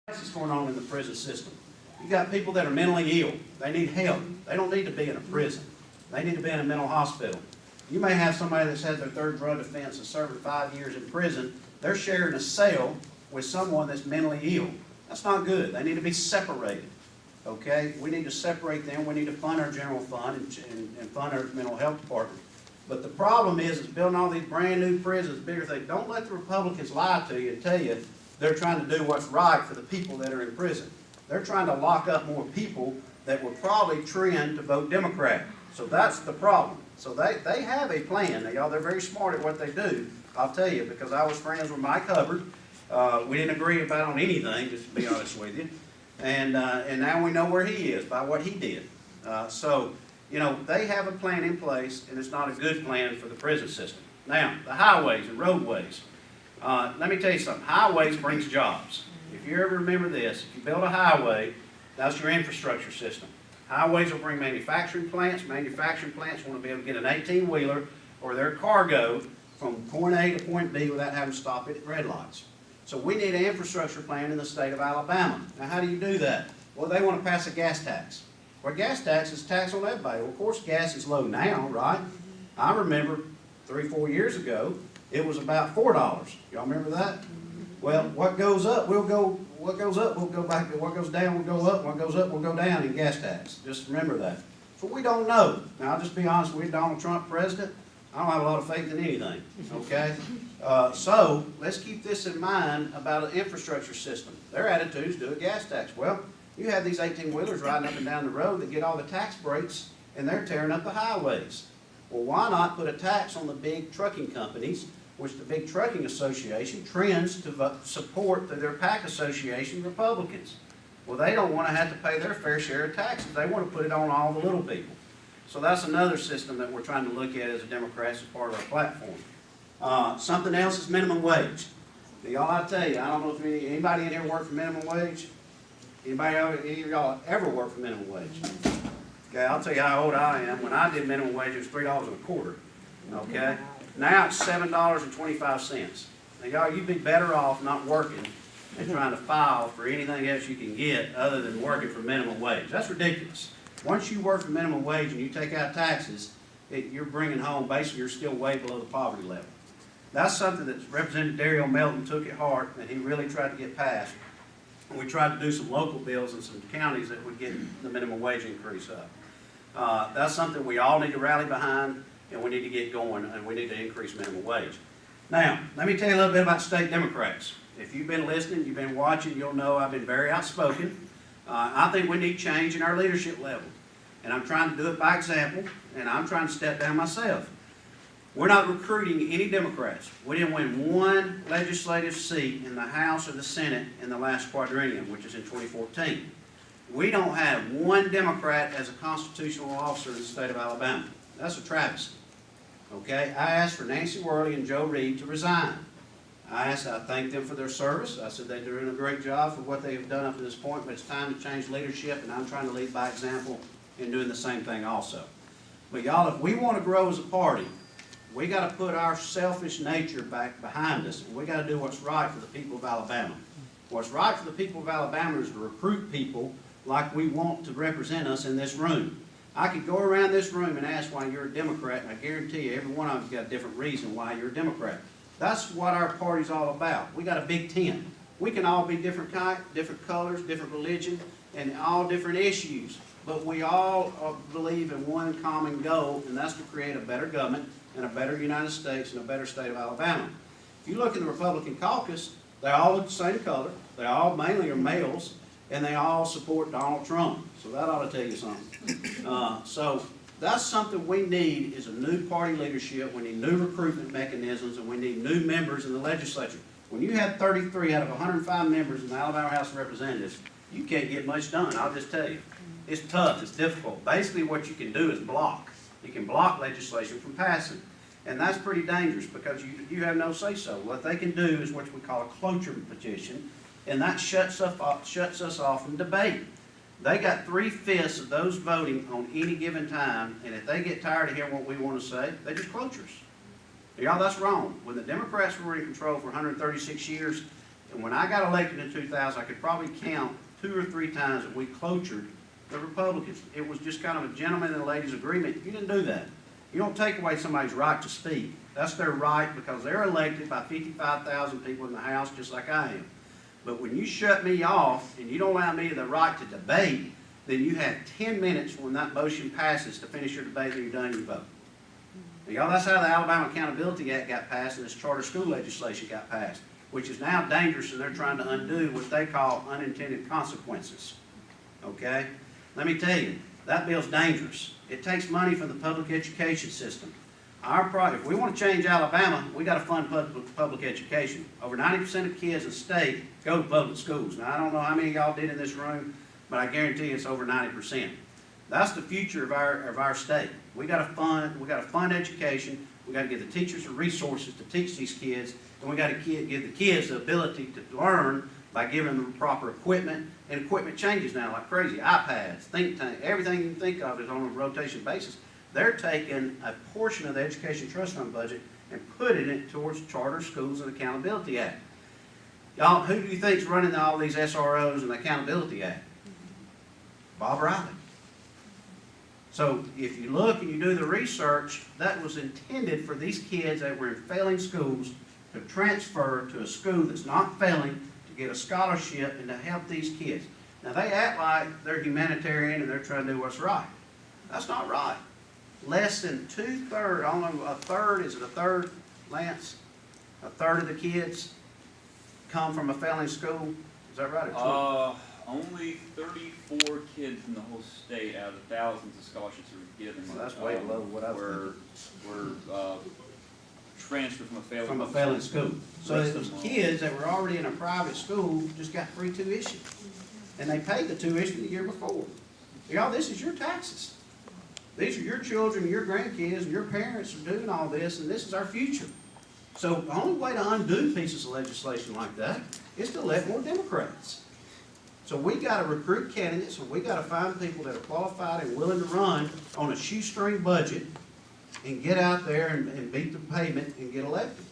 What's going on in the prison system? You got people that are mentally ill. They need help. They don't need to be in a prison. They need to be in a mental hospital. You may have somebody that's had their third drug offense and serving 5 years in prison. They're sharing a cell with someone that's mentally ill. That's not good. They need to be separated. Okay? We need to separate them. We need to fund our general fund and fund our mental health department. But the problem is building all these brand new prisons, bigger things. Don't let the Republicans lie to you and tell you they're trying to do what's right for the people that are in prison. They're trying to lock up more people that will probably trend to vote Democrat. So that's the problem. So they have a plan. Now, y'all, they're very smart at what they do. I'll tell you, because I was friends with Mike Hubbard. We didn't agree about on anything, just to be honest with you. And now we know where he is by what he did. So, you know, they have a plan in place, and it's not a good plan for the prison system. Now, the highways and roadways. Let me tell you something. Highways brings jobs. If you ever remember this, if you build a highway, that's your infrastructure system. Highways will bring manufacturing plants. Manufacturing plants want to be able to get an 18-wheeler or their cargo from point A to point B without having to stop at red lights. So we need an infrastructure plan in the state of Alabama. Now, how do you do that? Well, they want to pass a gas tax. Well, gas tax is a tax on everybody. Well, of course, gas is low now, right? I remember 3-4 years ago, it was about $4. Y'all remember that? Well, what goes up, we'll go back. What goes down, we'll go up. What goes up, we'll go down in gas tax. Just remember that. So we don't know. Now, I'll just be honest with you, Donald Trump president, I don't have a lot of faith in anything, okay? So let's keep this in mind about an infrastructure system. Their attitude is do a gas tax. Well, you have these 18-wheelers riding up and down the road that get all the tax breaks, and they're tearing up the highways. Well, why not put a tax on the big trucking companies, which the big trucking association trends to support their PAC association Republicans? Well, they don't want to have to pay their fair share of taxes. They want to put it on all the little people. So that's another system that we're trying to look at as a Democrats as part of our platform. Something else is minimum wage. Y'all, I tell you, I don't know if anybody in here work for minimum wage. Any of y'all ever work for minimum wage? Okay, I'll tell you how old I am. When I did minimum wage, it was $3.25. Okay, now it's $7.25. Now, y'all, you'd be better off not working and trying to file for anything else you can get other than working for minimum wage. That's ridiculous. Once you work for minimum wage and you take out taxes, you're bringing home, basically, you're still way below the poverty level. That's something that Representative Daryl Melton took at heart, and he really tried to get passed. And we tried to do some local bills in some counties that would get the minimum wage increase up. That's something we all need to rally behind, and we need to get going, and we need to increase minimum wage. Now, let me tell you a little bit about state Democrats. If you've been listening, you've been watching, you'll know I've been very outspoken. I think we need change in our leadership level. And I'm trying to do it by example, and I'm trying to step down myself. We're not recruiting any Democrats. We didn't win one legislative seat in the House or the Senate in the last quadrennium, which is in 2014. We don't have one Democrat as a constitutional officer in the state of Alabama. That's a travesty. Okay? I asked for Nancy Worley and Joe Reed to resign. I thanked them for their service. I said they're doing a great job for what they have done up to this point, but it's time to change leadership, and I'm trying to lead by example in doing the same thing also. But y'all, if we want to grow as a party, we got to put our selfish nature back behind us, and we got to do what's right for the people of Alabama. What's right for the people of Alabama is to recruit people like we want to represent us in this room. I could go around this room and ask why you're a Democrat, and I guarantee you every one of you's got a different reason why you're a Democrat. That's what our party's all about. We got a big tent. We can all be different colors, different religion, and all different issues. But we all believe in one common goal, and that's to create a better government and a better United States and a better state of Alabama. If you look in the Republican caucus, they all look the same color. They all mainly are males, and they all support Donald Trump. So that ought to tell you something. So that's something we need is a new party leadership. We need new recruitment mechanisms, and we need new members in the legislature. When you have 33 out of 105 members in the Alabama House of Representatives, you can't get much done, I'll just tell you. It's tough, it's difficult. Basically what you can do is block. You can block legislation from passing. And that's pretty dangerous because you have no say-so. What they can do is what we call a cloture petition, and that shuts us off from debate. They got 3/5 of those voting on any given time, and if they get tired of hearing what we want to say, they just clotures. Y'all, that's wrong. When the Democrats were in control for 136 years, And when I got elected in 2000, I could probably count 2 or 3 times that we clotured the Republicans. It was just kind of a gentleman and a ladies agreement. You didn't do that. You don't take away somebody's right to speak. That's their right because they're elected by 55,000 people in the House, just like I am. But when you shut me off and you don't allow me the right to debate, then you have 10 minutes when that motion passes to finish your debate and you're done, you vote. Now, y'all, that's how the Alabama Accountability Act got passed and this charter school legislation got passed, which is now dangerous and they're trying to undo what they call unintended consequences. Okay? Let me tell you, that bill's dangerous. It takes money from the public education system. If we want to change Alabama, we got to fund public education. Over 90% of kids in the state go to public schools. Now, I don't know how many of y'all did in this room, but I guarantee you it's over 90%. That's the future of our state. We got to fund education. We got to give the teachers the resources to teach these kids, and we got to give the kids the ability to learn by giving them proper equipment. And equipment changes now like crazy. iPads, think tank, everything you can think of is on a rotation basis. They're taking a portion of the Education Trust Fund budget and putting it towards charter schools and Accountability Act. Y'all, who do you think's running all these SROs and the Accountability Act? Bob Riley. So if you look and you do the research, that was intended for these kids that were in failing schools to transfer to a school that's not failing, to get a scholarship and to help these kids. Now they act like they're humanitarian and they're trying to do what's right. That's not right. Less than 2/3, I don't know, a third, is it a third, Lance? A third of the kids come from a failing school? Is that right? Only 34 kids in the whole state out of the thousands of scholarships that were given. Well, that's way below what I was were transferred from a failing school. So those kids that were already in a private school just got free tuition. And they paid the tuition the year before. Y'all, this is your taxes. These are your children, your grandkids, and your parents are doing all this, and this is our future. So the only way to undo pieces of legislation like that is to elect more Democrats. So we got to recruit candidates, and we got to find people that are qualified and willing to run on a shoestring budget and get out there and beat the pavement and get elected.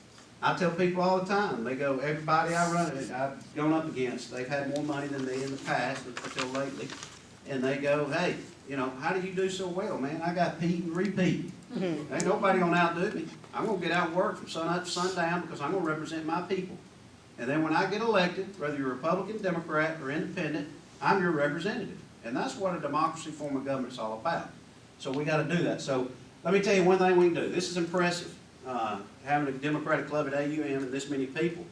I tell people all the time, they go, everybody I've gone up against, they've had more money than me in the past until lately, and they go, hey, you know, how do you do so well, man? I got Pete and repeat. Ain't nobody gonna outdo me. I'm gonna get out and work from sun up to sundown because I'm gonna represent my people. And then when I get elected, whether you're Republican, Democrat, or Independent, I'm your representative. And that's what a democracy form of government is all about. So we gotta do that. So let me tell you one thing we can do. This is impressive, having a Democratic club at AUM and this many people.